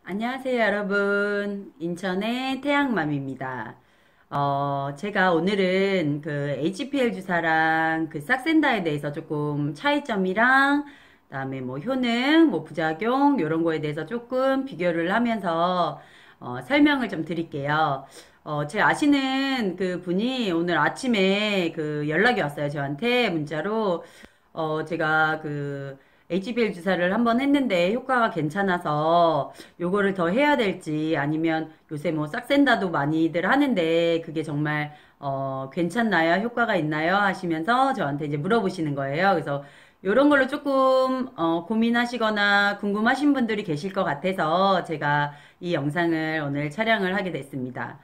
안녕하세요, 여러분. 인천의 태양맘입니다. 제가 오늘은 그 HPL 주사랑 그 싹센다에 대해서 조금 차이점이랑 그다음에 뭐 효능, 뭐 부작용 이런 거에 대해서 조금 비교를 하면서 설명을 좀 드릴게요. 제 아시는 그 분이 오늘 아침에 그 연락이 왔어요, 저한테 문자로. 제가 그 HBL 주사를 한번 했는데 효과가 괜찮아서 요거를 더 해야 될지 아니면 요새 뭐 싹센다도 많이들 하는데 그게 정말 괜찮나요? 효과가 있나요? 하시면서 저한테 이제 물어보시는 거예요. 그래서 요런 걸로 조금 고민하시거나 궁금하신 분들이 계실 것 같아서 제가 이 영상을 오늘 촬영을 하게 됐습니다.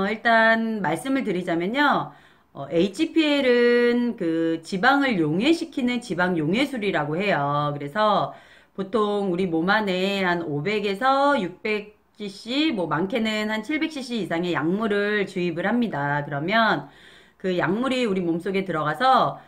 일단 말씀을 드리자면요. HPL은 그 지방을 용해시키는 지방 용해술이라고 해요. 그래서 보통 우리 몸 안에 한 500에서 600cc, 뭐 많게는 한 700cc 이상의 약물을 주입을 합니다. 그러면 그 약물이 우리 몸속에 들어가서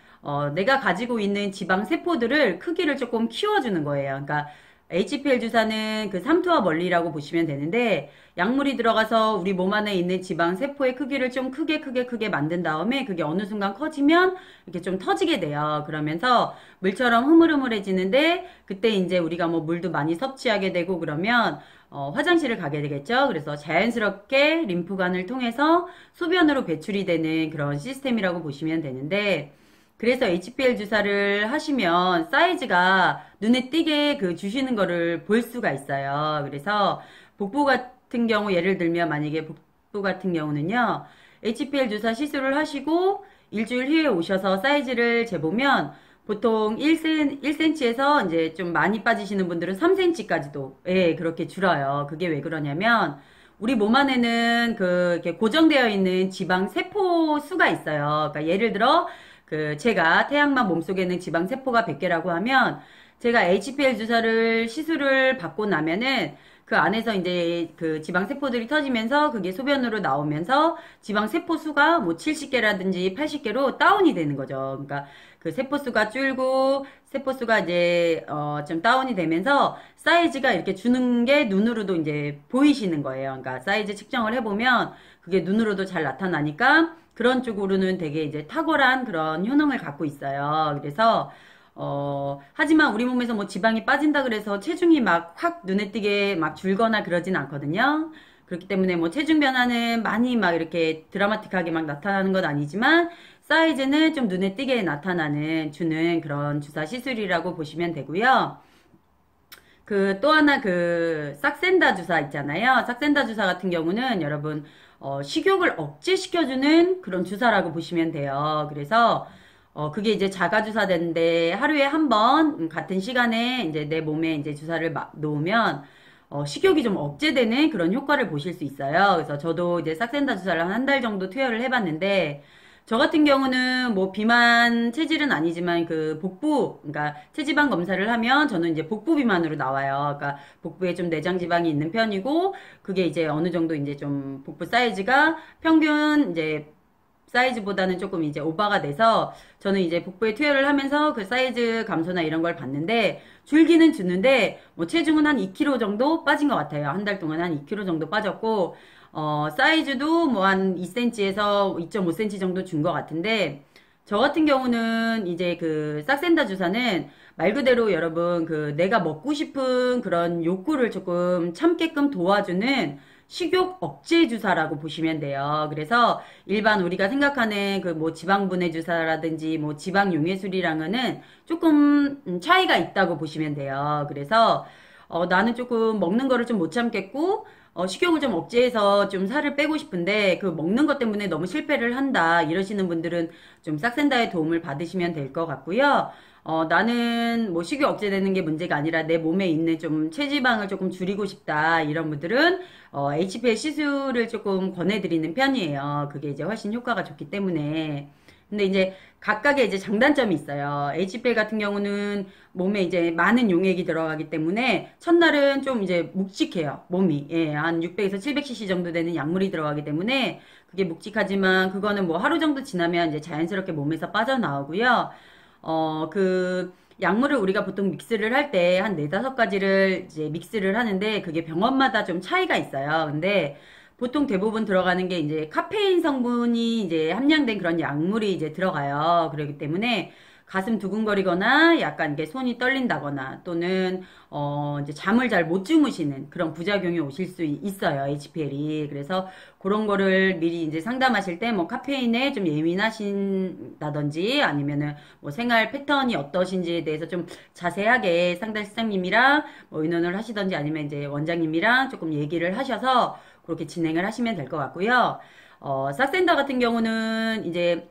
내가 가지고 있는 지방 세포들을 크기를 조금 키워주는 거예요. 그러니까 HPL 주사는 그 삼투압 원리라고 보시면 되는데 약물이 들어가서 우리 몸 안에 있는 지방 세포의 크기를 좀 크게 만든 다음에 그게 어느 순간 커지면 이렇게 좀 터지게 돼요. 그러면서 물처럼 흐물흐물해지는데 그때 이제 우리가 뭐 물도 많이 섭취하게 되고 그러면 화장실을 가게 되겠죠. 그래서 자연스럽게 림프관을 통해서 소변으로 배출이 되는 그런 시스템이라고 보시면 되는데 그래서 HPL 주사를 하시면 사이즈가 눈에 띄게 그 주시는 거를 볼 수가 있어요. 그래서 복부 같은 경우 예를 들면 만약에 복부 같은 경우는요. HPL 주사 시술을 하시고 일주일 후에 오셔서 사이즈를 재보면 보통 1cm에서 이제 좀 많이 빠지시는 분들은 3cm까지도 예, 그렇게 줄어요. 그게 왜 그러냐면 우리 몸 안에는 그 이렇게 고정되어 있는 지방 세포 수가 있어요. 그러니까 예를 들어 그 제가 태양막 몸속에는 지방 세포가 100개라고 하면 제가 HPL 주사를 시술을 받고 나면은 그 안에서 이제 그 지방 세포들이 터지면서 그게 소변으로 나오면서 지방 세포 수가 뭐 70개라든지 80개로 다운이 되는 거죠. 그러니까 그 세포 수가 줄고 세포 수가 이제 좀 다운이 되면서 사이즈가 이렇게 주는 게 눈으로도 이제 보이시는 거예요. 그러니까 사이즈 측정을 해보면 그게 눈으로도 잘 나타나니까 그런 쪽으로는 되게 이제 탁월한 그런 효능을 갖고 있어요. 그래서 하지만 우리 몸에서 뭐 지방이 빠진다 그래서 체중이 막 확 눈에 띄게 막 줄거나 그러진 않거든요. 그렇기 때문에 뭐 체중 변화는 많이 막 이렇게 드라마틱하게 막 나타나는 건 아니지만 사이즈는 좀 눈에 띄게 주는 그런 주사 시술이라고 보시면 되고요. 그 또 하나 그 싹센다 주사 있잖아요. 싹센다 주사 같은 경우는 여러분 식욕을 억제시켜주는 그런 주사라고 보시면 돼요. 그래서 그게 이제 자가 주사되는데 하루에 한 번 같은 시간에 이제 내 몸에 이제 주사를 놓으면 식욕이 좀 억제되는 그런 효과를 보실 수 있어요. 그래서 저도 이제 싹센다 주사를 한 달 정도 투여를 해봤는데 저 같은 경우는 뭐 비만 체질은 아니지만 그 복부, 그러니까 체지방 검사를 하면 저는 이제 복부 비만으로 나와요. 그러니까 복부에 좀 내장 지방이 있는 편이고 그게 이제 어느 정도 이제 좀 복부 사이즈가 평균 이제 사이즈보다는 조금 이제 오버가 돼서 저는 이제 복부에 투여를 하면서 그 사이즈 감소나 이런 걸 봤는데 줄기는 주는데 뭐 체중은 한 2kg 정도 빠진 것 같아요. 한 달 동안 한 2kg 정도 빠졌고 사이즈도 뭐 한 2cm에서 2.5cm 정도 준 것 같은데, 저 같은 경우는 이제 그 싹센다 주사는 말 그대로 여러분 그 내가 먹고 싶은 그런 욕구를 조금 참게끔 도와주는 식욕 억제 주사라고 보시면 돼요. 그래서 일반 우리가 생각하는 그 뭐 지방분해 주사라든지 뭐 지방 용해술이랑은 조금 차이가 있다고 보시면 돼요. 그래서 나는 조금 먹는 거를 좀 못 참겠고 식욕을 좀 억제해서 좀 살을 빼고 싶은데 그 먹는 것 때문에 너무 실패를 한다 이러시는 분들은 좀 싹센다의 도움을 받으시면 될 것 같고요. 나는 뭐 식욕 억제되는 게 문제가 아니라 내 몸에 있는 좀 체지방을 조금 줄이고 싶다 이런 분들은 HPL 시술을 조금 권해드리는 편이에요. 그게 이제 훨씬 효과가 좋기 때문에. 근데 이제 각각의 이제 장단점이 있어요. HPL 같은 경우는 몸에 이제 많은 용액이 들어가기 때문에 첫날은 좀 이제 묵직해요. 몸이. 예, 한 600에서 700cc 정도 되는 약물이 들어가기 때문에 그게 묵직하지만 그거는 뭐 하루 정도 지나면 이제 자연스럽게 몸에서 빠져나오고요. 그 약물을 우리가 보통 믹스를 할 때 한 네다섯 가지를 이제 믹스를 하는데 그게 병원마다 좀 차이가 있어요. 근데 보통 대부분 들어가는 게 이제 카페인 성분이 이제 함량된 그런 약물이 이제 들어가요. 그렇기 때문에 가슴 두근거리거나 약간 이게 손이 떨린다거나 또는 이제 잠을 잘 못 주무시는 그런 부작용이 오실 수 있어요. HPL이. 그래서 그런 거를 미리 이제 상담하실 때 뭐 카페인에 좀 예민하신다든지 아니면은 뭐 생활 패턴이 어떠신지에 대해서 좀 자세하게 상담실장님이랑 뭐 의논을 하시던지 아니면 이제 원장님이랑 조금 얘기를 하셔서 그렇게 진행을 하시면 될 것 같고요. 싹센더 같은 경우는 이제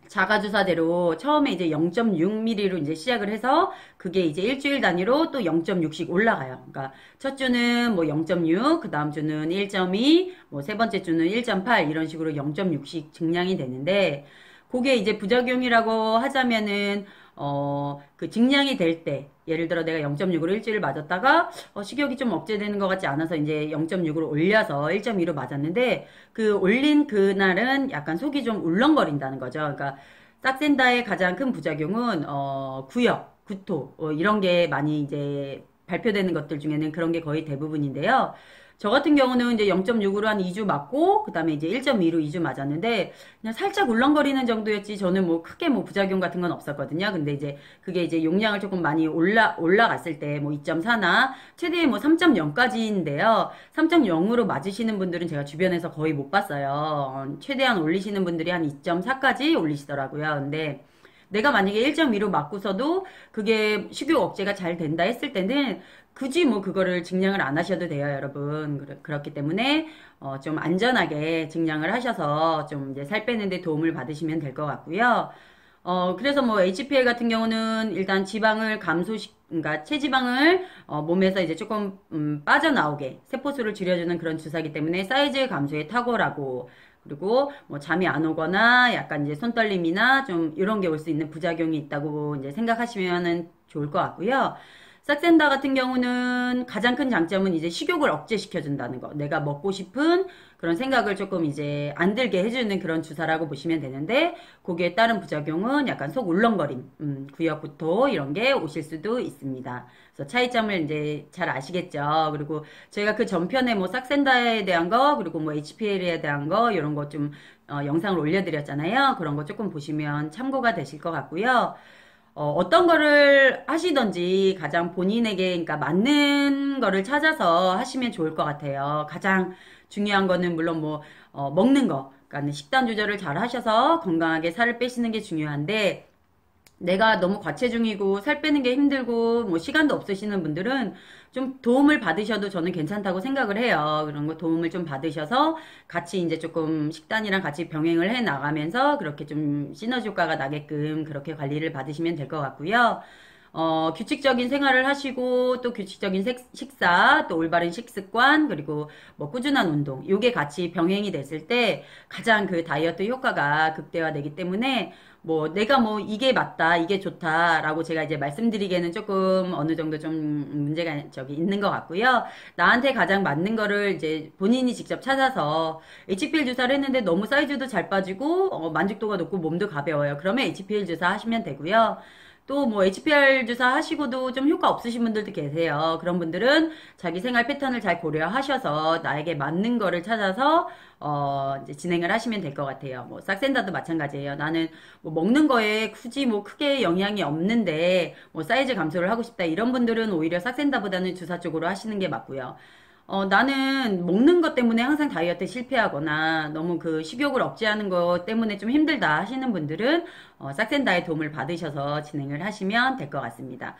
자가주사대로 처음에 이제 0.6mm로 이제 시작을 해서 그게 이제 일주일 단위로 또 0.6씩 올라가요. 그러니까 첫 주는 뭐 0.6, 그 다음 주는 1.2, 뭐 세 번째 주는 1.8 이런 식으로 0.6씩 증량이 되는데 그게 이제 부작용이라고 하자면은 그 증량이 될 때, 예를 들어 내가 0.6으로 일주일 맞았다가, 식욕이 좀 억제되는 것 같지 않아서 이제 0.6으로 올려서 1.2로 맞았는데, 그 올린 그날은 약간 속이 좀 울렁거린다는 거죠. 그러니까, 싹센다의 가장 큰 부작용은, 구역, 구토, 이런 게 많이 이제 발표되는 것들 중에는 그런 게 거의 대부분인데요. 저 같은 경우는 이제 0.6으로 한 2주 맞고, 그 다음에 이제 1.2로 2주 맞았는데, 그냥 살짝 울렁거리는 정도였지, 저는 뭐 크게 뭐 부작용 같은 건 없었거든요. 근데 이제 그게 이제 용량을 조금 많이 올라갔을 때, 뭐 2.4나, 최대 뭐 3.0까지인데요. 3.0으로 맞으시는 분들은 제가 주변에서 거의 못 봤어요. 최대한 올리시는 분들이 한 2.4까지 올리시더라고요. 근데, 내가 만약에 1.2로 맞고서도 그게 식욕 억제가 잘 된다 했을 때는 굳이 뭐 그거를 증량을 안 하셔도 돼요, 여러분. 그렇기 때문에 좀 안전하게 증량을 하셔서 좀 이제 살 빼는데 도움을 받으시면 될 것 같고요. 그래서 뭐 HPL 같은 경우는 일단 지방을 그러니까 체지방을 몸에서 이제 조금 빠져나오게 세포수를 줄여주는 그런 주사기 때문에 사이즈 감소에 탁월하고 그리고 뭐 잠이 안 오거나 약간 이제 손떨림이나 좀 이런 게 올 수 있는 부작용이 있다고 이제 생각하시면 좋을 것 같고요. 싹센다 같은 경우는 가장 큰 장점은 이제 식욕을 억제시켜준다는 거. 내가 먹고 싶은 그런 생각을 조금 이제 안 들게 해주는 그런 주사라고 보시면 되는데, 거기에 따른 부작용은 약간 속 울렁거림, 구역구토 이런 게 오실 수도 있습니다. 그래서 차이점을 이제 잘 아시겠죠. 그리고 저희가 그 전편에 뭐 싹센다에 대한 거, 그리고 뭐 HPL에 대한 거, 이런 거 좀 영상을 올려드렸잖아요. 그런 거 조금 보시면 참고가 되실 것 같고요. 어떤 거를 하시던지 가장 본인에게, 그러니까 맞는 거를 찾아서 하시면 좋을 것 같아요. 가장 중요한 거는 물론 뭐, 먹는 거. 그러니까 식단 조절을 잘 하셔서 건강하게 살을 빼시는 게 중요한데, 내가 너무 과체중이고 살 빼는 게 힘들고 뭐 시간도 없으시는 분들은 좀 도움을 받으셔도 저는 괜찮다고 생각을 해요. 그런 거 도움을 좀 받으셔서 같이 이제 조금 식단이랑 같이 병행을 해 나가면서 그렇게 좀 시너지 효과가 나게끔 그렇게 관리를 받으시면 될 것 같고요. 규칙적인 생활을 하시고 또 규칙적인 식사, 또 올바른 식습관, 그리고 뭐 꾸준한 운동, 요게 같이 병행이 됐을 때 가장 그 다이어트 효과가 극대화되기 때문에 뭐 내가 뭐 이게 맞다, 이게 좋다라고 제가 이제 말씀드리기에는 조금 어느 정도 좀 문제가 있는 것 같고요. 나한테 가장 맞는 거를 이제 본인이 직접 찾아서 HPL 주사를 했는데 너무 사이즈도 잘 빠지고 만족도가 높고 몸도 가벼워요. 그러면 HPL 주사 하시면 되고요. 또 뭐 HPR 주사 하시고도 좀 효과 없으신 분들도 계세요. 그런 분들은 자기 생활 패턴을 잘 고려하셔서 나에게 맞는 거를 찾아서 이제 진행을 하시면 될 것 같아요. 뭐 싹센다도 마찬가지예요. 나는 뭐 먹는 거에 굳이 뭐 크게 영향이 없는데 뭐 사이즈 감소를 하고 싶다 이런 분들은 오히려 싹센다보다는 주사 쪽으로 하시는 게 맞고요. 나는 먹는 것 때문에 항상 다이어트 실패하거나 너무 그 식욕을 억제하는 것 때문에 좀 힘들다 하시는 분들은 싹센다의 도움을 받으셔서 진행을 하시면 될 것 같습니다.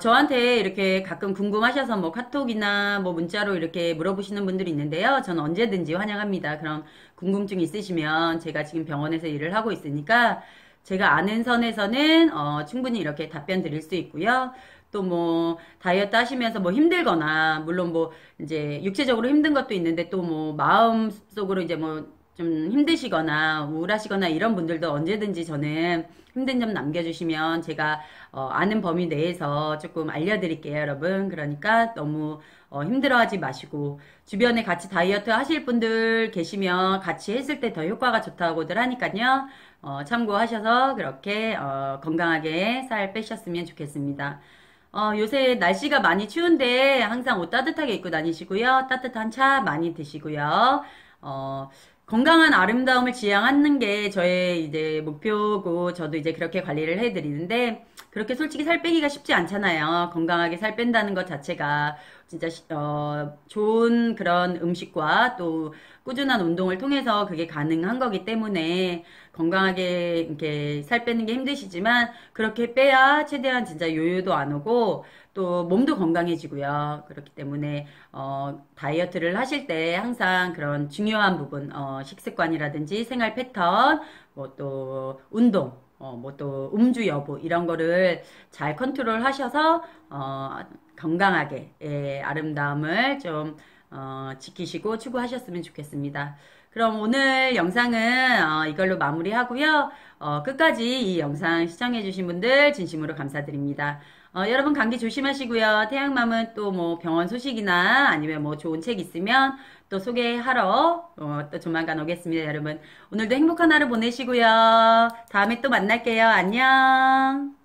저한테 이렇게 가끔 궁금하셔서 뭐 카톡이나 뭐 문자로 이렇게 물어보시는 분들이 있는데요. 저는 언제든지 환영합니다. 그런 궁금증 있으시면 제가 지금 병원에서 일을 하고 있으니까 제가 아는 선에서는 충분히 이렇게 답변 드릴 수 있고요. 또 뭐 다이어트 하시면서 뭐 힘들거나 물론 뭐 이제 육체적으로 힘든 것도 있는데 또 뭐 마음속으로 이제 뭐 좀 힘드시거나 우울하시거나 이런 분들도 언제든지 저는 힘든 점 남겨주시면 제가 아는 범위 내에서 조금 알려드릴게요, 여러분. 그러니까 너무 힘들어하지 마시고 주변에 같이 다이어트 하실 분들 계시면 같이 했을 때 더 효과가 좋다고들 하니까요. 참고하셔서 그렇게 건강하게 살 빼셨으면 좋겠습니다. 요새 날씨가 많이 추운데 항상 옷 따뜻하게 입고 다니시고요. 따뜻한 차 많이 드시고요. 어, 건강한 아름다움을 지향하는 게 저의 이제 목표고 저도 이제 그렇게 관리를 해드리는데 그렇게 솔직히 살 빼기가 쉽지 않잖아요. 건강하게 살 뺀다는 것 자체가 진짜 좋은 그런 음식과 또 꾸준한 운동을 통해서 그게 가능한 거기 때문에 건강하게 이렇게 살 빼는 게 힘드시지만 그렇게 빼야 최대한 진짜 요요도 안 오고 또 몸도 건강해지고요. 그렇기 때문에 다이어트를 하실 때 항상 그런 중요한 부분 식습관이라든지 생활 패턴 뭐 또 운동 뭐 또 음주 여부 이런 거를 잘 컨트롤 하셔서 건강하게 아름다움을 좀 지키시고 추구하셨으면 좋겠습니다. 그럼 오늘 영상은 이걸로 마무리하고요. 끝까지 이 영상 시청해주신 분들 진심으로 감사드립니다. 여러분 감기 조심하시고요. 태양맘은 또 뭐 병원 소식이나 아니면 뭐 좋은 책 있으면 또 소개하러 또 조만간 오겠습니다. 여러분 오늘도 행복한 하루 보내시고요. 다음에 또 만날게요. 안녕.